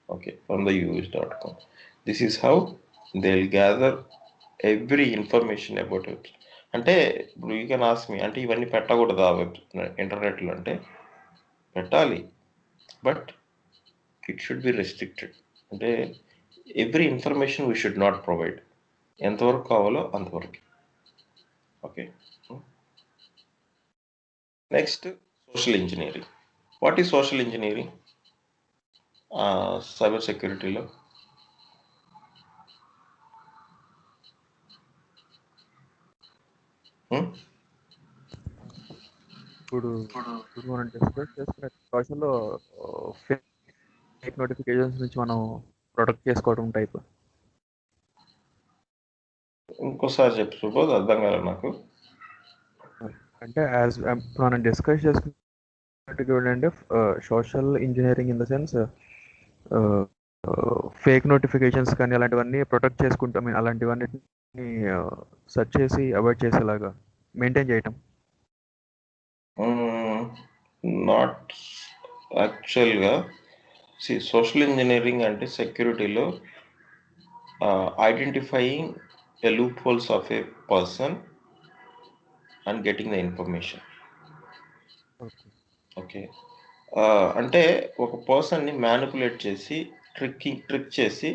S1: Okay, from the whois.com. This is how they'll gather every information about it. అంటే ఇప్పుడు you can ask me, అంటే ఇవన్నీ పెట్టకూడదు ఆ వెబ్ ఇంటర్నెట్లో అంటే పెట్టాలి, but it should be restricted. అంటే every information we should not provide, ఎంతవరకు కావాలో అంతవరకు. Okay, next social engineering. What is social engineering cyber సెక్యూరిటీలో?
S2: ఇప్పుడు మనం డిస్కస్ చేసుకునే సోషల్లో ఫేక్ నోటిఫికేషన్స్ నుంచి మనం ప్రొటెక్ట్ చేసుకోవడం టైప్.
S1: ఇంకోసారి చెప్పు సుబోధ్, అర్థం కాదు నాకు.
S2: అంటే యాజ్ మనం డిస్కస్ చేసుకున్నట్టుగా ఏంటంటే social engineering in the sense fake notifications కానీ అలాంటివన్నీ ప్రొటెక్ట్ చేసుకుంటాం, అలాంటివన్నిటిని సెర్చ్ చేసి అవాయిడ్ చేసేలాగా మెయింటైన్ చేయటం.
S1: నాట్ యాక్చువల్గా సోషల్ ఇంజనీరింగ్ అంటే సెక్యూరిటీలో identifying the loopholes of a person and getting the information. Okay, అంటే ఒక పర్సన్ని మ్యానిపులేట్ చేసి ట్రిక్ చేసి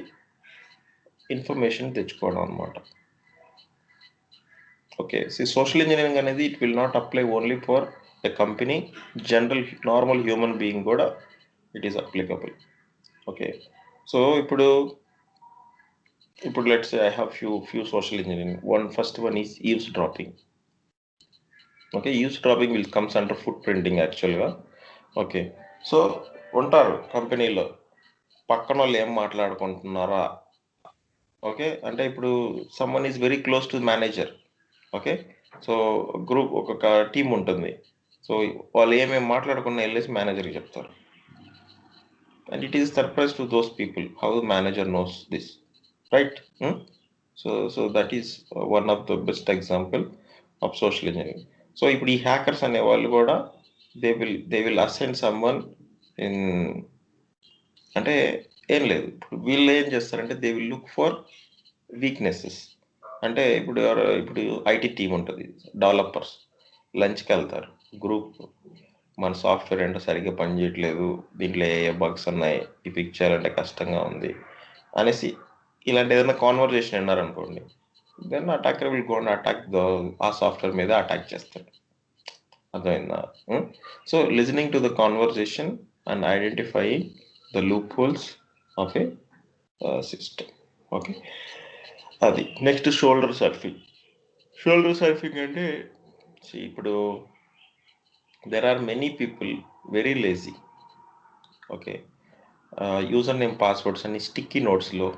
S1: ఇన్ఫర్మేషన్ తెచ్చుకోవడం అనమాట. ఓకే, సోషల్ ఇంజనీరింగ్ అనేది it will not apply only for a company, general normal human being కూడా it is applicable. Okay, so ఇప్పుడు let's say I have few social engineering. First one is eavesdropping. Okay, eavesdropping will comes under footprinting యాక్చువల్గా. Okay, so ఉంటారు కంపెనీలో, పక్కన వాళ్ళు ఏం మాట్లాడుకుంటున్నారా. Okay, అంటే ఇప్పుడు someone is very close to manager. Okay, so group ఒక టీం ఉంటుంది, సో వాళ్ళు ఏమేమి మాట్లాడుకున్నా వెళ్ళేసి మేనేజర్కి చెప్తారు. And it is surprise to those people how the manager knows this, right? So that is one of the best example of social engineering. So ఇప్పుడు ఈ హ్యాకర్స్ అనే వాళ్ళు కూడా they will assign someone in, అంటే ఏం లేదు, ఇప్పుడు వీళ్ళు ఏం చేస్తారంటే they will look for weaknesses. అంటే ఇప్పుడు ఐటీ టీం ఉంటుంది, డెవలపర్స్ లంచ్కి వెళ్తారు గ్రూప్, మన సాఫ్ట్వేర్ ఏంటో సరిగ్గా పనిచేయట్లేదు, దీంట్లో ఏ బగ్స్ ఉన్నాయి, ఈ పిక్ చేయాలంటే కష్టంగా ఉంది అనేసి ఇలాంటి ఏదైనా కాన్వర్జేషన్ విన్నారనుకోండి, then attacker will go and attack ఆ సాఫ్ట్వేర్ మీద అటాక్ చేస్తాడు. అర్థమైందా? So listening to the conversation and identifying the loopholes of a system. Okay, అది. Next shoulder surfing. Shoulder surfing అంటే ఇప్పుడు there are many people very lazy. Okay, user name passwords అన్ని sticky నోట్స్లో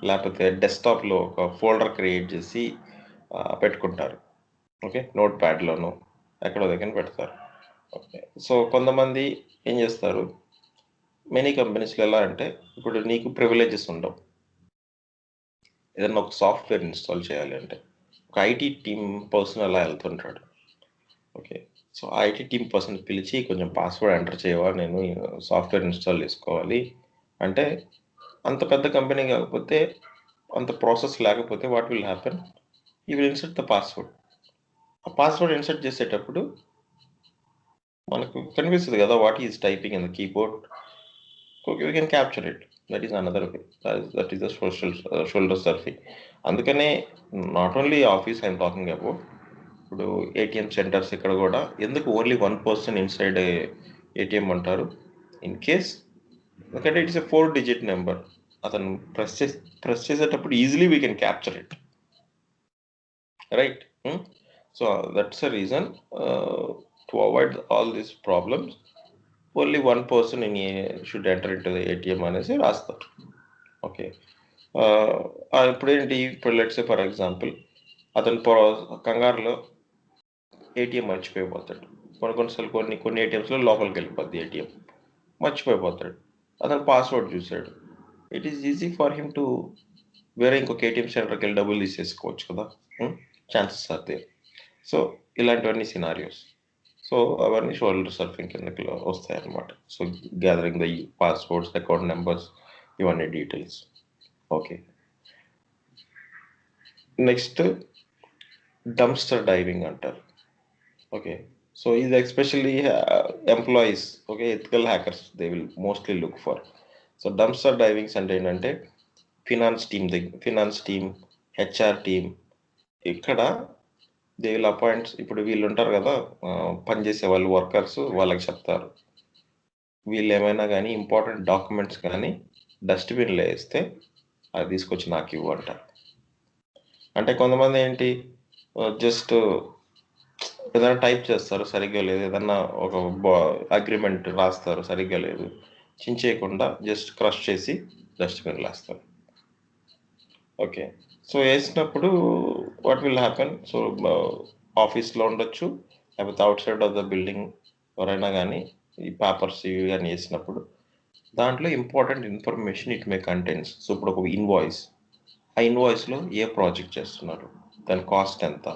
S1: లేకపోతే డెస్క్టాప్లో ఒక ఫోల్డర్ క్రియేట్ చేసి పెట్టుకుంటారు. ఓకే, నోట్ ప్యాడ్లోనూ ఎక్కడో దగ్గర పెడతారు. ఓకే, సో కొంతమంది ఏం చేస్తారు, మెనీ కంపెనీస్లో ఎలా అంటే ఇప్పుడు నీకు ప్రివిలేజెస్ ఉండవు, ఏదైనా ఒక సాఫ్ట్వేర్ ఇన్స్టాల్ చేయాలి అంటే ఒక ఐటీ టీమ్ పర్సన్ అలా వెళ్తుంటాడు. Okay, so IT team person పిలిచి కొంచెం పాస్వర్డ్ ఎంటర్ చేయవా, నేను సాఫ్ట్వేర్ ఇన్స్టాల్ చేసుకోవాలి అంటే, అంత పెద్ద కంపెనీ కాకపోతే, అంత ప్రాసెస్ లేకపోతే what will happen, you will insert the password. ఆ పాస్వర్డ్ ఇన్సర్ట్ చేసేటప్పుడు మనకు కనిపిస్తుంది కదా what is typing in the keyboard. Okay, we can capture it. That is another way. That is the shoulder surfing. అందుకనే not only office I'm talking about, ఇప్పుడు ATM centres ఇక్కడ కూడా ఎందుకు ఓన్లీ 1 పర్సన్ ఇన్సైడ్ ఏటీఎం అంటారు, in case ఎందుకంటే it's a 4 digit number. అతను press చేసేటప్పుడు easily we can capture it, right. So that's a reason to avoid all these problems. Only 1 person should enter in to the ATM అనేసి రాస్తారు. Okay, ఇప్పుడు ఏంటి, ఇప్పుడు let's say for example అతను కంగారులో ATM మర్చిపోయిపోతాడు. కొన్నిసార్లు కొన్ని ఏటీఎంస్లో లోపలికి వెళ్ళిపోద్ది ఏటీఎం, మర్చిపోయిపోతాడు. అతను పాస్వర్డ్ చూశాడు, it is easy for him to వేరే ఇంకొక ఏటీఎం సెంటర్కి వెళ్ళి డబ్బులు తీసేసుకోవచ్చు కదా, ఛాన్సెస్ ఆర్ దేర్. సో ఇలాంటివన్నీ సినారియోస్. సో అవన్నీ షోల్డర్ సర్ఫింగ్ కిందకి వస్తాయి అన్నమాట. So gathering the passwords, account numbers, ఇవన్నీ details. Okay, next dumpster diving అంటారు. ఓకే, సో ఇది especially employees, okay, ethical hackers they will mostly look for. So dumpster divings అంటే ఏంటంటే ఫినాన్స్ టీమ్, హెచ్ఆర్ టీమ్, ఇక్కడ they will appoints. ఇప్పుడు వీళ్ళు ఉంటారు కదా పనిచేసే వాళ్ళు, వర్కర్స్, వాళ్ళకి చెప్తారు వీళ్ళు ఏమైనా కానీ ఇంపార్టెంట్ డాక్యుమెంట్స్ కానీ డస్ట్బిన్లో వేస్తే అది తీసుకొచ్చి నాకు ఇవ్వు అంటారు. అంటే కొంతమంది ఏంటి, జస్ట్ ఏదైనా టైప్ చేస్తారు సరిగ్గా లేదు, ఏదన్నా ఒక అగ్రిమెంట్ రాస్తారు సరిగ్గా లేదు, చించేయకుండా జస్ట్ క్రష్ చేసి డస్ట్బిన్లో వేస్తారు. ఓకే, సో వేసినప్పుడు వాట్ విల్ హ్యాపెన్, సో ఆఫీస్లో ఉండొచ్చు లేకపోతే out side of the building ఎవరైనా కానీ ఈ పేపర్స్ ఇవి కానీ వేసినప్పుడు దాంట్లో important information it may contents. So ఇప్పుడు ఒక ఇన్వాయిస్, ఆ ఇన్వాయిస్లో ఏ ప్రాజెక్ట్ చేస్తున్నారు, దాని కాస్ట్ ఎంత,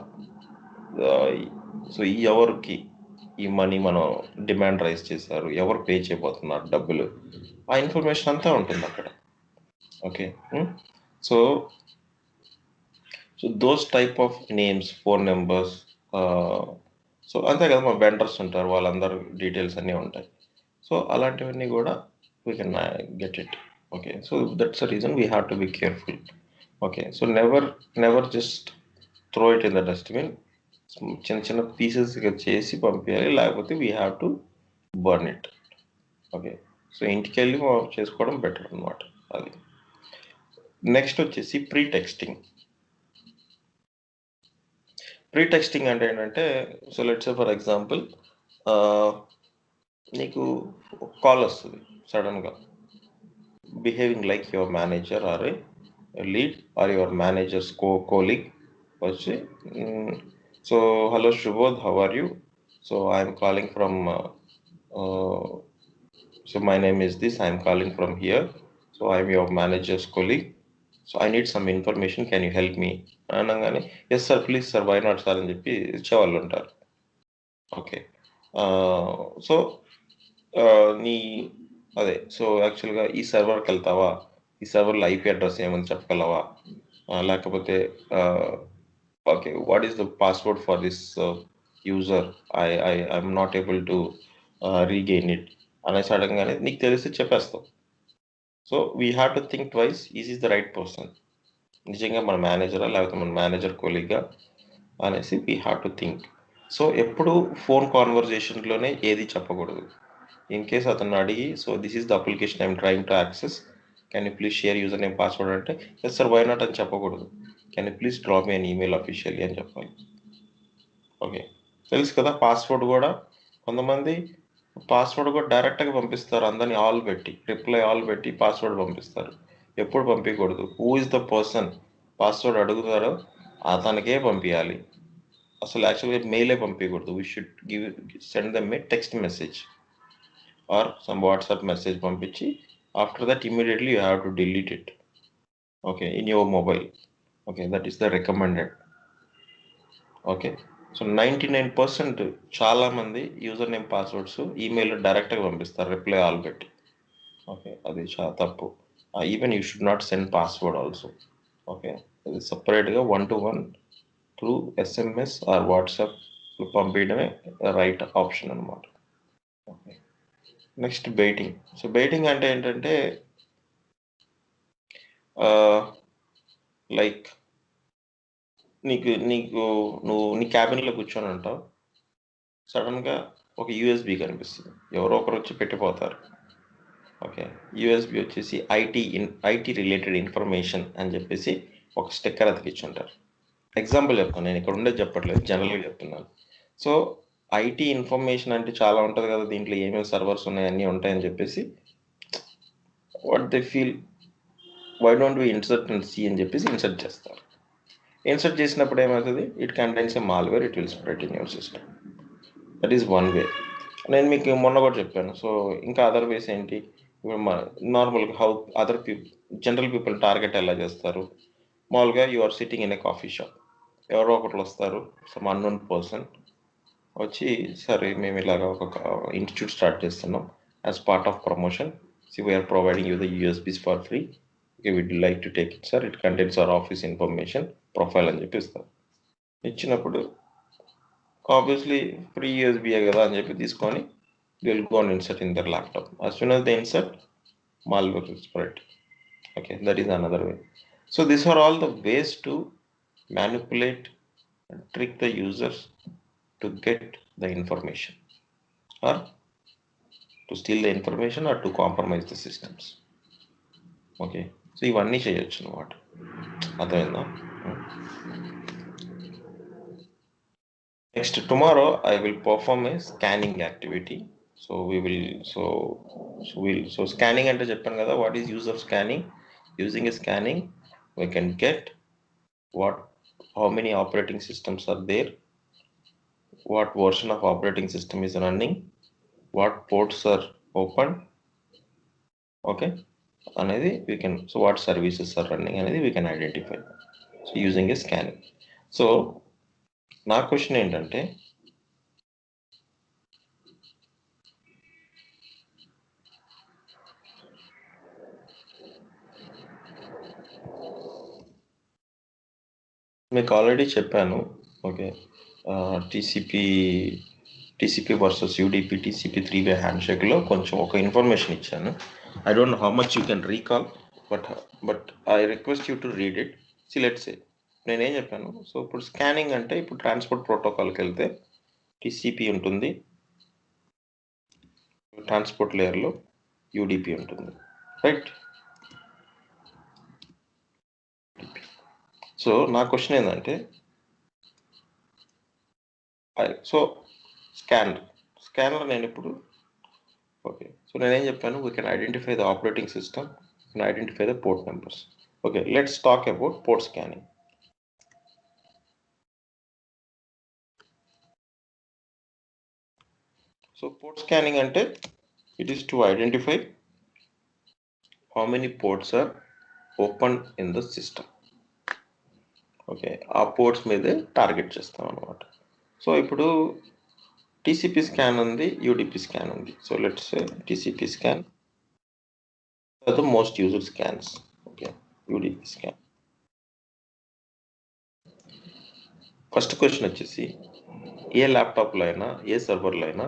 S1: సో ఎవరికి ఈ మనీ మనం డిమాండ్ రైజ్ చేశారు, ఎవరు పే చేయబోతున్నారు డబ్బులు, ఆ ఇన్ఫర్మేషన్ అంతా ఉంటుంది అక్కడ. Okay, so those type of names, phone numbers, so అంతే కదా, మా వెండర్స్ ఉంటారు, వాళ్ళందరూ డీటెయిల్స్ అన్నీ ఉంటాయి. సో అలాంటివన్నీ కూడా we can get it. Okay, so that's the reason we have to be careful. Okay, so never just throw it in the dustbin. చిన్న చిన్న పీసెస్గా చేసి పంపించాలి, లేకపోతే we have to burn it. Okay, so ఇంటికి వెళ్ళి చేసుకోవడం బెటర్ అనమాట. అది నెక్స్ట్ వచ్చేసి ప్రీ టెక్స్టింగ్ అంటే ఏంటంటే, so let's say for example నీకు కాల్ వస్తుంది సడన్గా, behaving like your manager or a lead or your manager's colleague వచ్చి, so hello Shubhod, how are you, so I'm calling from, so my name is this, I'm calling from here, so I'm your manager's colleague, so I need some information, can you help me అనగానే, yes sir, please sir, why not sir అని చెప్పి ఇచ్చేవాళ్ళు ఉంటారు. Okay, so నీ అదే, so యాక్చువల్గా ఈ సర్వర్కి వెళ్తావా, ఈ సర్వర్లో ఐపీ అడ్రస్ ఏమని చెప్పగలవా, లేకపోతే okay what is the password for this user, I'm not able to regain it అనేసి అడగగానే నీకు తెలిసి చెప్పేస్తావు. So we have to think twice, is the right person, నిజంగా మన మేనేజరా లేకపోతే మన మేనేజర్ కొలీగా అనేసి we have to think. So ఎప్పుడు ఫోన్ కాన్వర్జేషన్లోనే ఏది చెప్పకూడదు. ఇన్ కేస్ అతను అడిగి, so this is the application I'm trying to access, can you please share user name password అంటే, ఎస్ సార్, వై నాట్ అని చెప్పకూడదు, can you please drop me an email officially అని చెప్పాలి. ఓకే, తెలుసు కదా password కూడా, కొంతమంది పాస్వర్డ్ కూడా డైరెక్ట్గా పంపిస్తారు, అందరినీ ఆల్ పెట్టి, రిప్లై ఆల్ పెట్టి పాస్వర్డ్ పంపిస్తారు. ఎప్పుడు పంపించకూడదు, who is the person password అడుగుతారో అతనికే పంపించాలి. అసలు యాక్చువల్గా మెయిలే పంపించకూడదు, we should send them a text message or some WhatsApp message పంపించి, after that immediately you have to delete it, okay, in your mobile. Okay, that is the recommended. Okay. So 99% చాలామంది user name passwords ఈమెయిల్లో డైరెక్ట్గా పంపిస్తారు reply all పెట్టి. Okay, అది చాలా తప్పు. Even you should not send password also. Okay, అది సపరేట్గా 1-to-1 through SMS or WhatsApp పంపించడమే రైట్ ఆప్షన్ అనమాట. Okay, next baiting. So baiting అంటే ఏంటంటే లైక్ నీకు నువ్వు నీ క్యాబిన్లో కూర్చొని ఉంటావు, సడన్గా ఒక యూఎస్బి కనిపిస్తుంది, ఎవరో ఒకరు వచ్చి పెట్టిపోతారు. ఓకే, యూఎస్బి వచ్చేసి ఐటీ రిలేటెడ్ ఇన్ఫర్మేషన్ అని చెప్పేసి ఒక స్టిక్కర్ అతికించుంటారు. ఎగ్జాంపుల్ చెప్తాను, నేను ఇక్కడ ఉండేది చెప్పట్లేదు, జనరల్గా చెప్తున్నాను. సో ఐటీ ఇన్ఫర్మేషన్ అంటే చాలా ఉంటుంది కదా, దీంట్లో ఏమేమి సర్వర్స్ ఉన్నాయి అన్నీ ఉంటాయని చెప్పేసి what they feel, why don't we insert and see అని చెప్పేసి ఇన్సర్ట్ చేస్తారు. ఇన్సర్ట్ చేసినప్పుడు ఏమవుతుంది, it contains a malware, it will spread in your system. That is one way. నేను మీకు మొన్న కూడా చెప్పాను. సో ఇంకా అదర్ వేస్ ఏంటి, ఇప్పుడు నార్మల్గా how other general people target ఎలా చేస్తారు, మామూలుగా you are sitting in a coffee shop, ఎవరో ఒకటి వస్తారు, సమ్ అన్నోన్ పర్సన్ వచ్చి, సరే మేము ఇలాగ ఒక ఇన్స్టిట్యూట్ స్టార్ట్ చేస్తున్నాం, as part of promotion we are providing you the USBs for free, okay would like to take it sir, it contains our office information profile అని చెప్పి ఇస్తారు. ఇచ్చినప్పుడు ఆబ్వియస్లీ ఫ్రీ యూఎస్బీఏ కదా అని చెప్పి తీసుకొని will go and insert in their laptop. As soon as they insert, malware will spread. Okay, that is another way. So these are all the ways to manipulate and trick the users to get the information, or to steal the information, or to compromise the systems. Okay, so ఇవన్నీ చేయొచ్చు అన్నమాట, అర్థమైందా? Next, tomorrow I will perform a scanning activity. So we will so scanning అంటే చెప్పాను కదా, what is use of scanning? Using a scanning we can get how many operating systems are there, what version of operating system is running, what ports are open, okay, అనేది we can, so what services are running అనేది we can identify, so using a scanning. So నా question ఏంటంటే, మీకు already చెప్పాను. Okay, TCP versus UDP TCP 3-వే హ్యాండ్షేక్లో కొంచెం ఒక ఇన్ఫర్మేషన్ ఇచ్చాను. I don't know how much you can recall, but I request you to read it. See let's say నేనేం చెప్పాను. సో ఇప్పుడు స్కానింగ్ అంటే, ఇప్పుడు ట్రాన్స్పోర్ట్ ప్రోటోకాల్కి వెళ్తే టీసీపీ ఉంటుంది, ట్రాన్స్పోర్ట్ లేయర్లో యూడిపి ఉంటుంది, రైట్? సో నా క్వశ్చన్ ఏంటంటే, సో స్కానర్ నేను ఇప్పుడు, ఓకే, సో నేనేం చెప్పాను, we can identify the operating system, can identify the port numbers. Okay, let's talk about port scanning. So port scanning అంటే, it is to identify how many ports are open in the system. Okay, ఆ ports మీదే target చేస్తాం అనమాట. So ఇప్పుడు TCP scan ఉంది, UDP scan ఉంది. So let's say TCP scan the most used scans. Okay, UDP scan. First question వచ్చేసి, ఏ ల్యాప్టాప్లో అయినా ఏ సర్వర్లో అయినా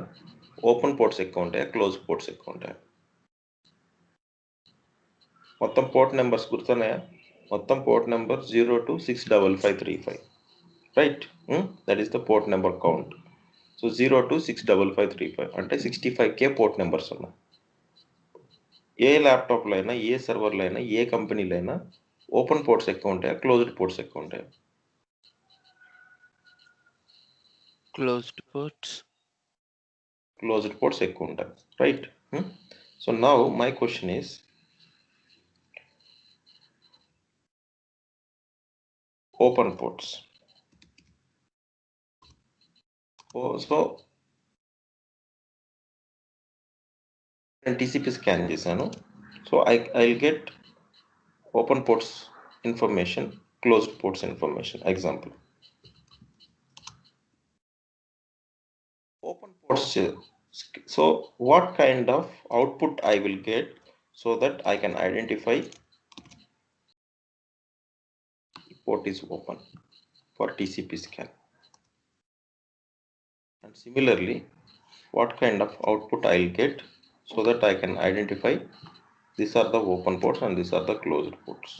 S1: ఓపెన్ పోర్ట్స్ ఎక్కువ ఉంటాయా, క్లోజ్ పోర్ట్స్ ఎక్కువ ఉంటాయా? మొత్తం పోర్ట్ నెంబర్స్ గుర్తున్నాయా? మొత్తం port number 0-65535, right? That is the port number count. So 0-65535 అంటే 65K పోర్ట్ నెంబర్స్ ఉన్నాయి. ఏ ల్యాప్టాప్లో అయినా ఏ సర్వర్లో అయినా ఏ కంపెనీలో అయినా ఓపెన్ పోర్ట్స్ ఎక్కువ ఉంటాయా, క్లోజ్డ్ పోర్ట్స్ ఎక్కువ ఉంటాయా?
S3: Closed ports.
S1: Closed ports ఎక్కువ ఉంటాయి, right? So now my question is, open ports. So నేను టీసీపీ స్కాన్ చేశాను. So I will get open ports information, closed ports information. Example. Open ports. So what kind of output I will get so that I can identify port is open for TCP scan. And similarly, what kind of output I'll get so that I can identify these are the open ports and these are the closed ports.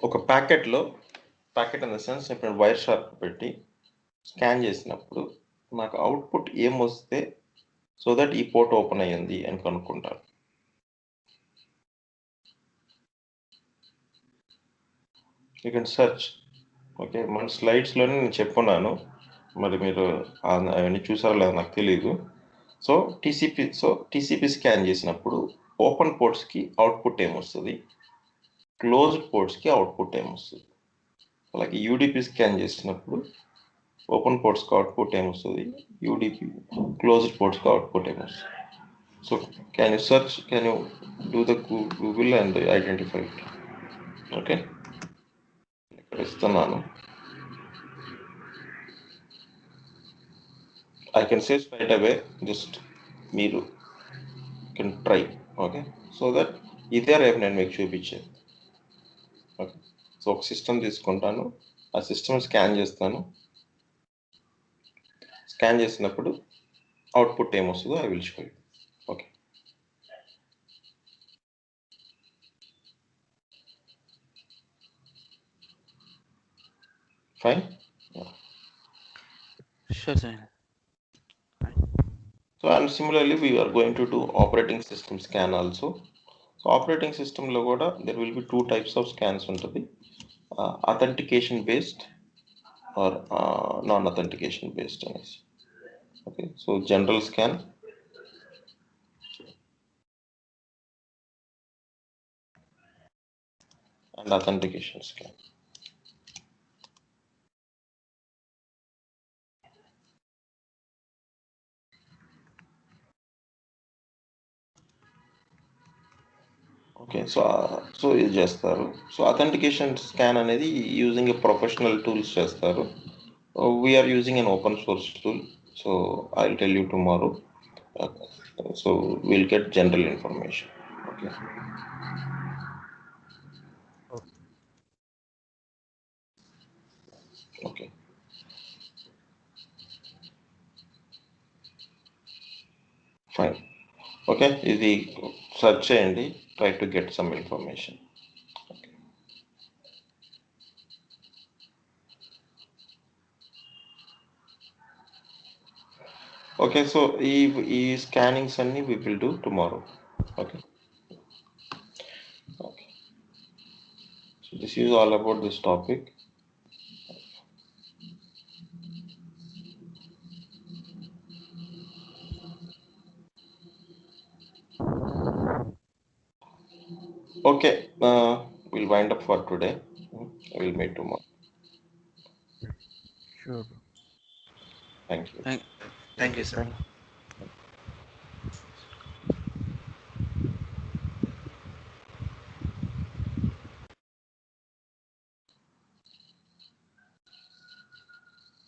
S1: ఒక ప్యాకెట్లో packet in the sense ఇప్పుడు Wireshark పెట్టి scan చేసినప్పుడు నాకు output ఏమొస్తే so that ఈ port open అయ్యింది అని కనుక్కుంటారు. You can search. ఓకే, మన స్లైడ్స్లోనే నేను చెప్పున్నాను, మరి మీరు అవన్నీ చూసారో లేదో నాకు తెలియదు. సో టీసీపీ స్కాన్ చేసినప్పుడు ఓపెన్ పోర్ట్స్కి అవుట్పుట్ ఏమొస్తుంది, క్లోజ్డ్ పోర్ట్స్కి అవుట్పుట్ ఏమొస్తుంది. అలాగే యూడిపి స్కాన్ చేసినప్పుడు ఓపెన్ పోర్ట్స్కి అవుట్పుట్ ఏమొస్తుంది, యూడిపి క్లోజ్డ్ పోర్ట్స్కి అవుట్పుట్ ఏమొస్తుంది. So can you search, can you do the Google and identify it. Okay, ఇక్కడ ఇస్తున్నాను. I can say straight away, just మీరు can try. Okay, so that ఇదే రేపు నేను మీకు చూపించాను. ఓకే, సో ఒక సిస్టమ్ తీసుకుంటాను, ఆ సిస్టమ్ స్కాన్ చేస్తాను. స్కాన్ చేసినప్పుడు అవుట్పుట్ ఏమొస్తుందో I will show you. Okay, fine.
S3: Sure, sir.
S1: So and similarly we are going to do operating system scan also. So operating system lo kuda there will be two types of scans untadi, authentication based or non authentication based అనేసి. Okay, so general scan and authentication scan. Okay, so ఇది చేస్తారు. So authentication scan అనేది using a professional tools చేస్తారు. We're using an open source tool. So I will tell you tomorrow. So will get general information. Okay, okay, fine. Okay, ఇది search చేయండి, try to get some information. Okay, so ఈ scannings అన్ని we will do tomorrow. Okay, okay, so this is all about this topic. Okay, we'll wind up for today. We'll meet tomorrow.
S2: Sure.
S1: Thank you.
S3: Thank you, sir.